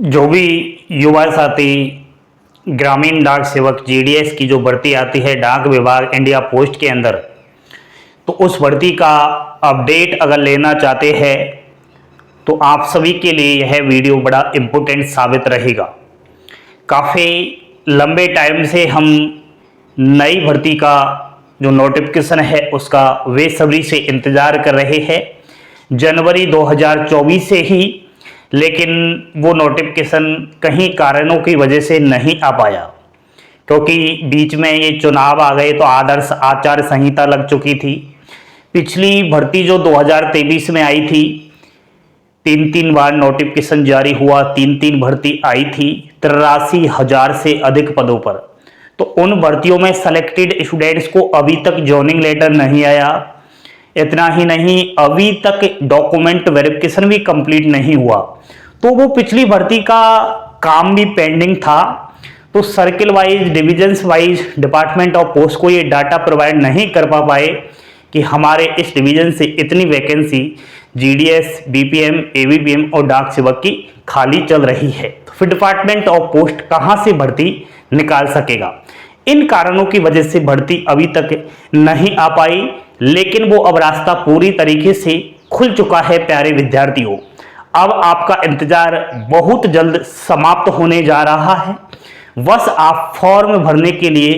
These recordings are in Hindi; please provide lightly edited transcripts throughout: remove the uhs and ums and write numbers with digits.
जो भी युवा साथी ग्रामीण डाक सेवक जीडीएस की जो भर्ती आती है डाक विभाग इंडिया पोस्ट के अंदर, तो उस भर्ती का अपडेट अगर लेना चाहते हैं तो आप सभी के लिए यह वीडियो बड़ा इम्पोर्टेंट साबित रहेगा। काफ़ी लंबे टाइम से हम नई भर्ती का जो नोटिफिकेशन है उसका बेसब्री से इंतज़ार कर रहे हैं जनवरी 2024 से ही, लेकिन वो नोटिफिकेशन कहीं कारणों की वजह से नहीं आ पाया, क्योंकि बीच में ये चुनाव आ गए तो आदर्श आचार संहिता लग चुकी थी। पिछली भर्ती जो 2023 में आई थी, 3 बार नोटिफिकेशन जारी हुआ, 3 भर्ती आई थी 83,000 से अधिक पदों पर। तो उन भर्तियों में सेलेक्टेड स्टूडेंट्स को अभी तक जॉइनिंग लेटर नहीं आया। इतना ही नहीं, अभी तक डॉक्यूमेंट वेरिफिकेशन भी कंप्लीट नहीं हुआ। तो वो पिछली भर्ती का काम भी पेंडिंग था। तो circle wise, divisions wise department of post को ये डाटा प्रोवाइड नहीं कर पाए कि हमारे इस डिवीजन से इतनी वैकेंसी जीडीएस, बीपीएम, एवीपीएम और डाक सेवक की खाली चल रही है। तो फिर डिपार्टमेंट ऑफ पोस्ट कहां से भर्ती निकाल सकेगा? इन कारणों की वजह से भर्ती अभी तक नहीं आ पाई, लेकिन वो अब रास्ता पूरी तरीके से खुल चुका है। प्यारे विद्यार्थियों, अब आपका इंतजार बहुत जल्द समाप्त होने जा रहा है। बस आप फॉर्म भरने के लिए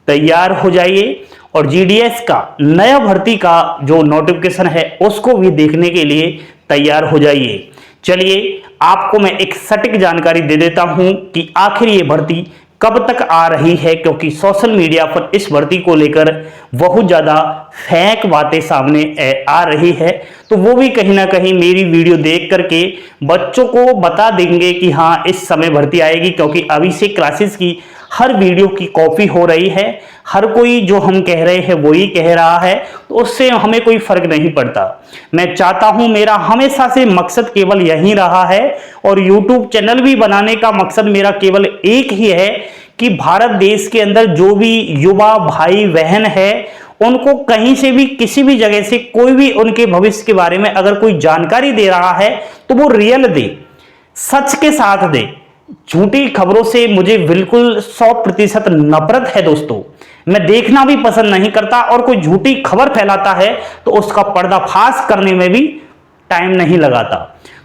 तैयार हो जाइए और जीडीएस का नया भर्ती का जो नोटिफिकेशन है उसको भी देखने के लिए तैयार हो जाइए। चलिए आपको मैं एक सटीक जानकारी दे देता हूं कि आखिर ये भर्ती कब तक आ रही है, क्योंकि सोशल मीडिया पर इस भर्ती को लेकर बहुत ज़्यादा फेक बातें सामने आ रही है। तो वो भी कहीं ना कहीं मेरी वीडियो देख करके बच्चों को बता देंगे कि हाँ इस समय भर्ती आएगी, क्योंकि अभी से क्लासेस की हर वीडियो की कॉपी हो रही है। हर कोई जो हम कह रहे हैं वही कह रहा है, तो उससे हमें कोई फर्क नहीं पड़ता। मैं चाहता हूं, मेरा हमेशा से मकसद केवल यही रहा है और यूट्यूब चैनल भी बनाने का मकसद मेरा केवल एक ही है कि भारत देश के अंदर जो भी युवा भाई बहन है उनको कहीं से भी किसी भी जगह से कोई भी उनके भविष्य के बारे में अगर कोई जानकारी दे रहा है तो वो रियल दे, सच के साथ दे। झूठी खबरों से मुझे बिल्कुल 100% नफरत है दोस्तों। मैं देखना भी पसंद नहीं करता और कोई झूठी खबर फैलाता है तो उसका पर्दाफाश करने में भी टाइम नहीं लगाता।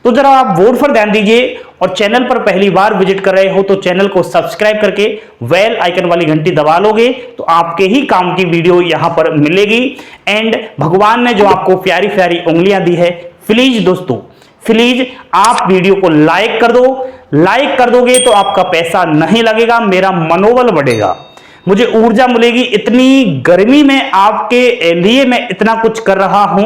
तो जरा आप वोट पर ध्यान दीजिए और चैनल पर पहली बार विजिट कर रहे हो तो चैनल को सब्सक्राइब करके बेल आइकन वाली घंटी दबा लोगे तो आपके ही काम की वीडियो यहां पर मिलेगी। एंड भगवान ने जो आपको प्यारी प्यारी उंगलियां दी है, प्लीज दोस्तों प्लीज आप वीडियो को लाइक कर दो। लाइक कर दोगे तो आपका पैसा नहीं लगेगा, मेरा मनोबल बढ़ेगा, मुझे ऊर्जा मिलेगी। इतनी गर्मी में आपके लिए मैं इतना कुछ कर रहा हूं,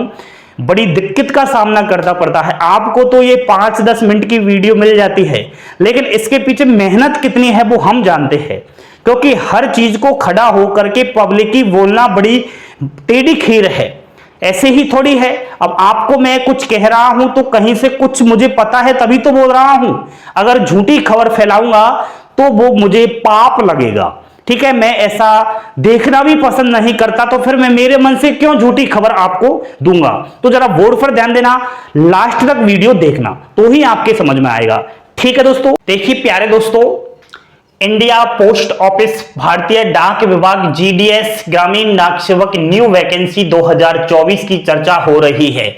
बड़ी दिक्कत का सामना करना पड़ता है। आपको तो ये 5-10 मिनट की वीडियो मिल जाती है, लेकिन इसके पीछे मेहनत कितनी है वो हम जानते हैं, क्योंकि हर चीज को खड़ा होकर के पब्लिक की बोलना बड़ी टेढ़ी खीर है, ऐसे ही थोड़ी है। अब आपको मैं कुछ कह रहा हूं तो कहीं से कुछ मुझे पता है तभी तो बोल रहा हूं। अगर झूठी खबर फैलाऊंगा तो वो मुझे पाप लगेगा, ठीक है। मैं ऐसा देखना भी पसंद नहीं करता, तो फिर मैं मेरे मन से क्यों झूठी खबर आपको दूंगा। तो जरा बोर्ड पर ध्यान देना, लास्ट तक वीडियो देखना तो ही आपके समझ में आएगा, ठीक है दोस्तों। देखिए प्यारे दोस्तों, इंडिया पोस्ट ऑफिस भारतीय डाक विभाग जीडीएस ग्रामीण डाक सेवक न्यू वैकेंसी 2024 की चर्चा हो रही है।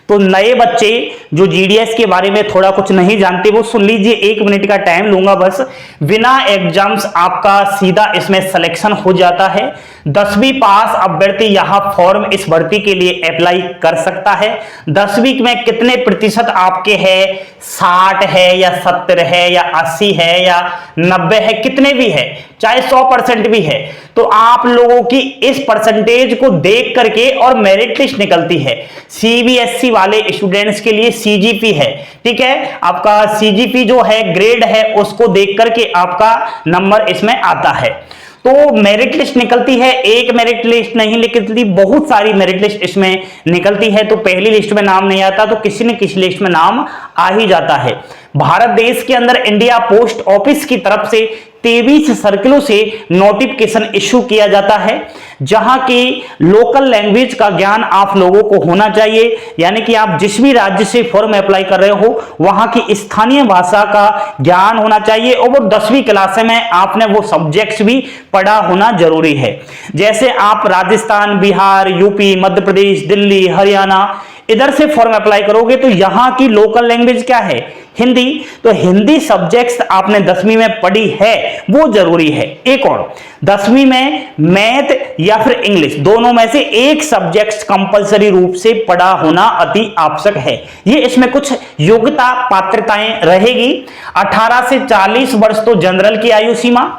तो नए बच्चे जो जीडीएस के बारे में थोड़ा कुछ नहीं जानते वो सुन लीजिए, 1 मिनट का टाइम लूंगा बस। बिना एग्जाम्स आपका सीधा इसमें सिलेक्शन हो जाता है। 10वीं पास अभ्यर्थी यहां फॉर्म इस भर्ती के लिए अप्लाई कर सकता है। 10वीं में कितने प्रतिशत आपके है, 60 है या 70 है या 80 है या 90 है, कितने भी है, चाहे 100% भी है, तो आप लोगों की इस परसेंटेज को देख करके और मेरिट लिस्ट निकलती है। सीबीएसई वाले स्टूडेंट्स के लिए सीजीपी है, ठीक है। आपका सीजीपी जो है ग्रेड है उसको देख करके आपका नंबर इसमें आता है। तो मेरिट लिस्ट निकलती है, एक मेरिट लिस्ट नहीं निकलती, बहुत सारी मेरिट लिस्ट इसमें निकलती है। तो पहली लिस्ट में नाम नहीं आता तो किसी न किसी लिस्ट में नाम आ ही जाता है। भारत देश के अंदर इंडिया पोस्ट ऑफिस की तरफ से 23 सर्किलों से नोटिफिकेशन इशू किया जाता है, जहां की लोकल लैंग्वेज का ज्ञान आप लोगों को होना चाहिए, यानी कि आप जिस भी राज्य से फॉर्म अप्लाई कर रहे हो वहां की स्थानीय भाषा का ज्ञान होना चाहिए, और वो 10वीं क्लास में आपने वो सब्जेक्ट्स भी पढ़ा होना जरूरी है। जैसे आप राजस्थान, बिहार, यूपी, मध्य प्रदेश, दिल्ली, हरियाणा इधर से फॉर्म अप्लाई करोगे तो यहां की लोकल लैंग्वेज क्या है? हिंदी। तो हिंदी सब्जेक्ट्स आपने 10वीं में पढ़ी है, वो जरूरी है। एक और, 10वीं में मैथ या फिर इंग्लिश दोनों में से एक सब्जेक्ट कंपलसरी रूप से पढ़ा होना अति आवश्यक है। ये इसमें कुछ योग्यता पात्रताएं रहेगी। 18 से 40 वर्ष तो जनरल की आयु सीमा,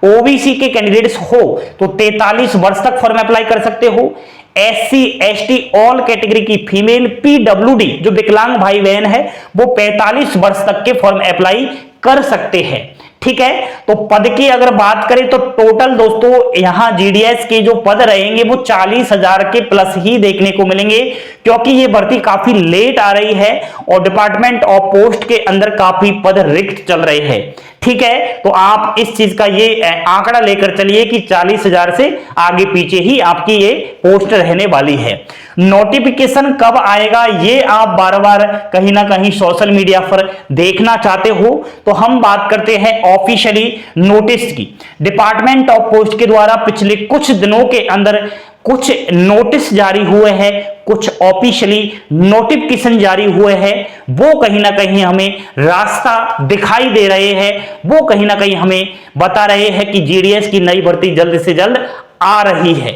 ओबीसी के कैंडिडेट्स हो तो 43 वर्ष तक फॉर्म अप्लाई कर सकते हो। एससी एसटी ऑल कैटेगरी की फीमेल, पीडब्ल्यूडी जो विकलांग भाई बहन है वो 45 वर्ष तक के फॉर्म अप्लाई कर सकते हैं। ठीक है, तो पद की अगर बात करें तो टोटल दोस्तों यहां जीडीएस के जो पद रहेंगे वो 40,000 के प्लस ही देखने को मिलेंगे, क्योंकि ये भर्ती काफी लेट आ रही है और डिपार्टमेंट ऑफ पोस्ट के अंदर काफी पद रिक्त चल रहे हैं। ठीक है, तो आप इस चीज का ये आंकड़ा लेकर चलिए कि 40,000 से आगे पीछे ही आपकी ये पोस्ट रहने वाली है। नोटिफिकेशन कब आएगा ये आप बार बार कहीं ना कहीं सोशल मीडिया पर देखना चाहते हो, तो हम बात करते हैं ऑफिशियली नोटिस की। डिपार्टमेंट ऑफ पोस्ट के द्वारा पिछले कुछ दिनों के अंदर कुछ नोटिस जारी हुए हैं, कुछ ऑफिशियली नोटिफिकेशन जारी हुए हैं, वो कहीं ना कहीं हमें रास्ता दिखाई दे रहे हैं, वो कहीं ना कहीं हमें बता रहे हैं कि जीडीएस की नई भर्ती जल्द से जल्द आ रही है।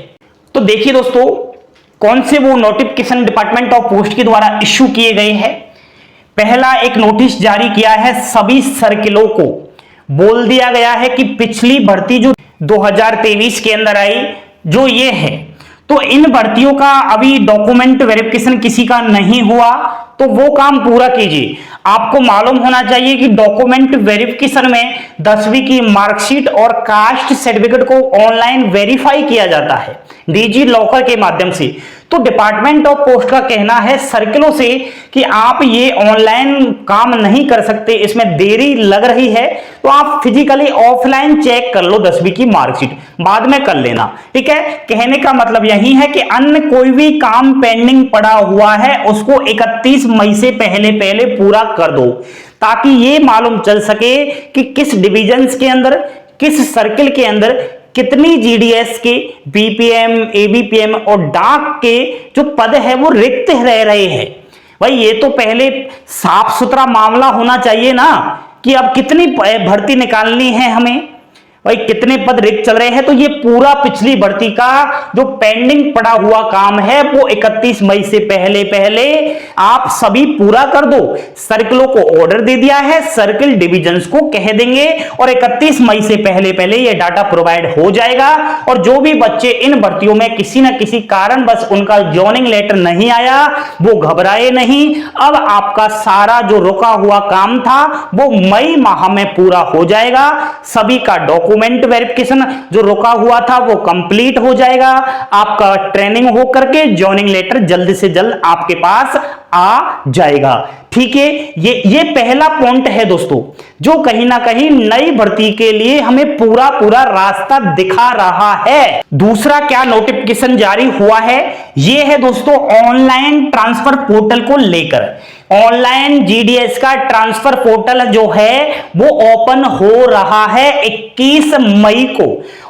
तो देखिए दोस्तों, कौन से वो नोटिफिकेशन डिपार्टमेंट ऑफ पोस्ट के द्वारा इश्यू किए गए हैं। पहला एक नोटिस जारी किया है सभी सर्किलों को, बोल दिया गया है कि पिछली भर्ती जो 2023 के अंदर आई जो ये है, तो इन भर्तियों का अभी डॉक्यूमेंट वेरिफिकेशन किसी का नहीं हुआ तो वो काम पूरा कीजिए। आपको मालूम होना चाहिए कि डॉक्यूमेंट वेरिफिकेशन में 10वीं की मार्कशीट और कास्ट सर्टिफिकेट को ऑनलाइन वेरीफाई किया जाता है डिजी लॉकर के माध्यम से। तो डिपार्टमेंट ऑफ पोस्ट का कहना है सर्किलों से कि आप ये ऑनलाइन काम नहीं कर सकते, इसमें देरी लग रही है, तो आप फिजिकली ऑफलाइन चेक कर लो 10वीं की मार्कशीट, बाद में कर लेना। ठीक है, कहने का मतलब यही है कि अन्य कोई भी काम पेंडिंग पड़ा हुआ है उसको 31 मई से पहले पहले पूरा कर दो, ताकि ये मालूम चल सके कि किस डिविजन्स के अंदर, किस सर्किल के अंदर कितनी जीडीएस के बीपीएम, एबीपीएम और डाक के जो पद है वो रिक्त रह रहे हैं। भाई ये तो पहले साफ सुथरा मामला होना चाहिए ना कि अब कितनी भर्ती निकालनी है हमें, भाई कितने पद रिक्त चल रहे हैं। तो ये पूरा पिछली भर्ती का जो पेंडिंग पड़ा हुआ काम है वो 31 मई से पहले पहले आप सभी पूरा कर दो। सर्किलों को ऑर्डर दे दिया है, सर्किल डिविजन्स को कह देंगे और 31 मई से पहले पहले ये डाटा प्रोवाइड हो जाएगा। और जो भी बच्चे इन भर्तियों में किसी न किसी कारण बस उनका जॉइनिंग लेटर नहीं आया वो घबराए नहीं, अब आपका सारा जो रुका हुआ काम था वो मई माह में पूरा हो जाएगा। सभी का डॉक्यूमेंट वेरिफिकेशन जो रुका हुआ था वो कंप्लीट हो जाएगा, आपका ट्रेनिंग हो करके जॉइनिंग लेटर जल्द से जल्द आपके पास आ जाएगा। ठीक है, ये पहला पॉइंट है दोस्तों जो कहीं ना कहीं नई भर्ती के लिए हमें पूरा पूरा रास्ता दिखा रहा है। दूसरा क्या नोटिफिकेशन जारी हुआ है, ये है दोस्तों ऑनलाइन ट्रांसफर पोर्टल को लेकर। ऑनलाइन जीडीएस का ट्रांसफर पोर्टल जो है वो ओपन हो रहा है 21 मई को,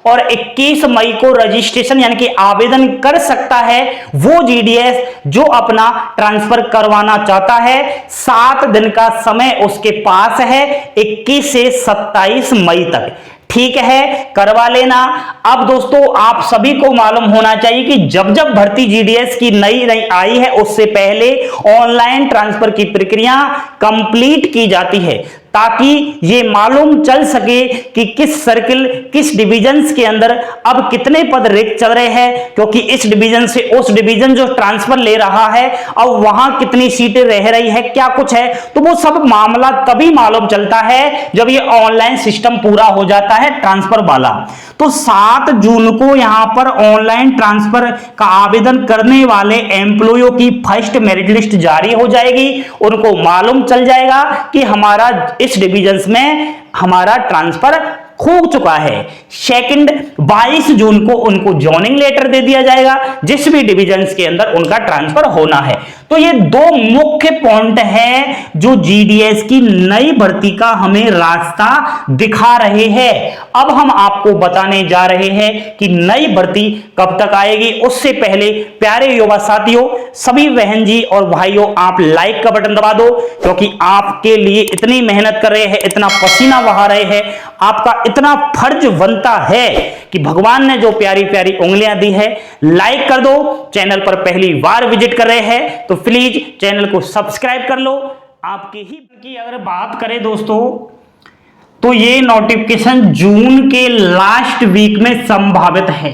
और 21 मई को रजिस्ट्रेशन यानी कि आवेदन कर सकता है वो जीडीएस जो अपना ट्रांसफर करवाना चाहता है। 7 दिन का समय उसके पास है, 21 से 27 मई तक। ठीक है, करवा लेना। अब दोस्तों आप सभी को मालूम होना चाहिए कि जब जब भर्ती जीडीएस की नई आई है उससे पहले ऑनलाइन ट्रांसफर की प्रक्रिया कंप्लीट की जाती है, ताकि ये मालूम चल सके कि किस सर्किल, किस डिवीजन के अंदर अब कितने पद रिक्त चल रहे हैं, क्योंकि इस डिवीजन से उस डिवीजन जो ट्रांसफर ले रहा है अब वहां कितनी सीटें रह रही है, क्या कुछ है। तो वो सब मामला तभी मालूम चलता है जब ये ऑनलाइन सिस्टम पूरा हो जाता है ट्रांसफर वाला। तो 7 जून को यहां पर ऑनलाइन ट्रांसफर का आवेदन करने वाले एम्प्लॉयों की फर्स्ट मेरिट लिस्ट जारी हो जाएगी। उनको मालूम चल जाएगा कि हमारा इस डिवीजन में हमारा ट्रांसफर हो चुका है। सेकंड 22 जून को उनको जॉइनिंग लेटर दे दिया जाएगा जिस भी डिवीजन के अंदर उनका ट्रांसफर होना है। तो ये 2 मुख्य पॉइंट है जो जीडीएस की नई भर्ती का हमें रास्ता दिखा रहे हैं। अब हम आपको बताने जा रहे हैं कि नई भर्ती कब तक आएगी। उससे पहले प्यारे युवा साथियों, सभी बहन जी और भाइयों, आप लाइक का बटन दबा दो, क्योंकि आपके लिए इतनी मेहनत कर रहे हैं, इतना पसीना बहा रहे हैं, आपका इतना फर्ज बनता है कि भगवान ने जो प्यारी प्यारी उंगलियां दी है, लाइक कर दो। चैनल पर पहली बार विजिट कर रहे हैं तो प्लीज चैनल को सब्सक्राइब कर लो। आपकी ही की अगर बात करें दोस्तों, तो ये नोटिफिकेशन जून के लास्ट वीक में संभावित है,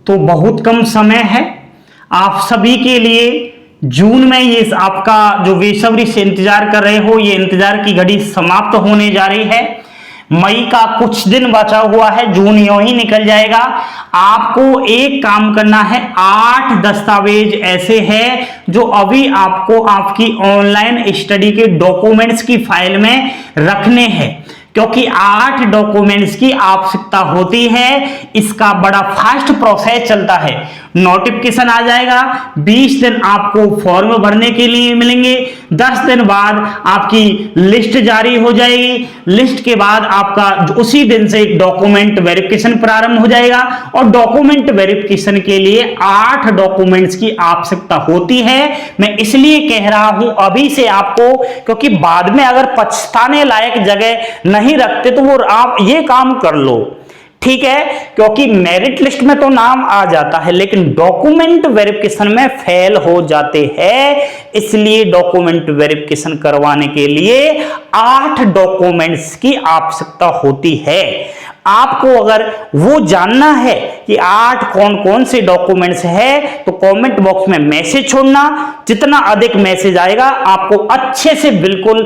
तो बहुत कम समय है आप सभी के लिए। जून में ये आपका जो बेसब्री से इंतजार कर रहे हो, ये इंतजार की घड़ी समाप्त होने जा रही है। मई का कुछ दिन बचा हुआ है, जून यूं ही निकल जाएगा। आपको एक काम करना है, 8 दस्तावेज ऐसे हैं जो अभी आपको आपकी ऑनलाइन स्टडी के डॉक्यूमेंट्स की फाइल में रखने हैं, क्योंकि 8 डॉक्यूमेंट्स की आवश्यकता होती है। इसका बड़ा फास्ट प्रोसेस चलता है। नोटिफिकेशन आ जाएगा, 20 दिन आपको फॉर्म भरने के लिए मिलेंगे, 10 दिन बाद आपकी लिस्ट जारी हो जाएगी। लिस्ट के बाद आपका उसी दिन से डॉक्यूमेंट वेरिफिकेशन प्रारंभ हो जाएगा, और डॉक्यूमेंट वेरिफिकेशन के लिए 8 डॉक्यूमेंट्स की आवश्यकता होती है। मैं इसलिए कह रहा हूं अभी से आपको, क्योंकि बाद में अगर पछताने लायक जगह नहीं रखते तो वो आप ये काम कर लो, ठीक है। क्योंकि मेरिट लिस्ट में तो नाम आ जाता है लेकिन डॉक्यूमेंट वेरिफिकेशन में फेल हो जाते हैं। इसलिए डॉक्यूमेंट वेरिफिकेशन करवाने के लिए 8 डॉक्यूमेंट्स की आवश्यकता होती है। आपको अगर वो जानना है कि 8 कौन कौन से डॉक्यूमेंट्स है तो कमेंट बॉक्स में मैसेज छोड़ना। जितना अधिक मैसेज आएगा आपको अच्छे से बिल्कुल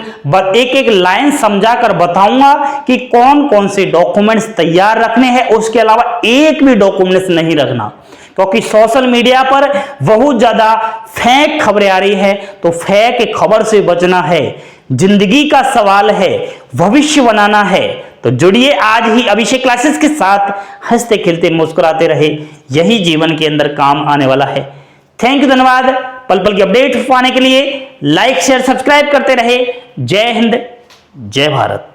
एक एक लाइन समझाकर बताऊंगा कि कौन कौन से डॉक्यूमेंट्स तैयार रखने हैं। उसके अलावा एक भी डॉक्यूमेंट्स नहीं रखना, क्योंकि सोशल मीडिया पर बहुत ज्यादा फेक खबरें आ रही है, तो फेक खबर से बचना है। जिंदगी का सवाल है, भविष्य बनाना है। तो जुड़िए आज ही अभिषेक क्लासेस के साथ। हंसते खेलते मुस्कुराते रहे, यही जीवन के अंदर काम आने वाला है। थैंक यू, धन्यवाद। पल पल की अपडेट पाने के लिए लाइक शेयर सब्सक्राइब करते रहे। जय हिंद, जय भारत।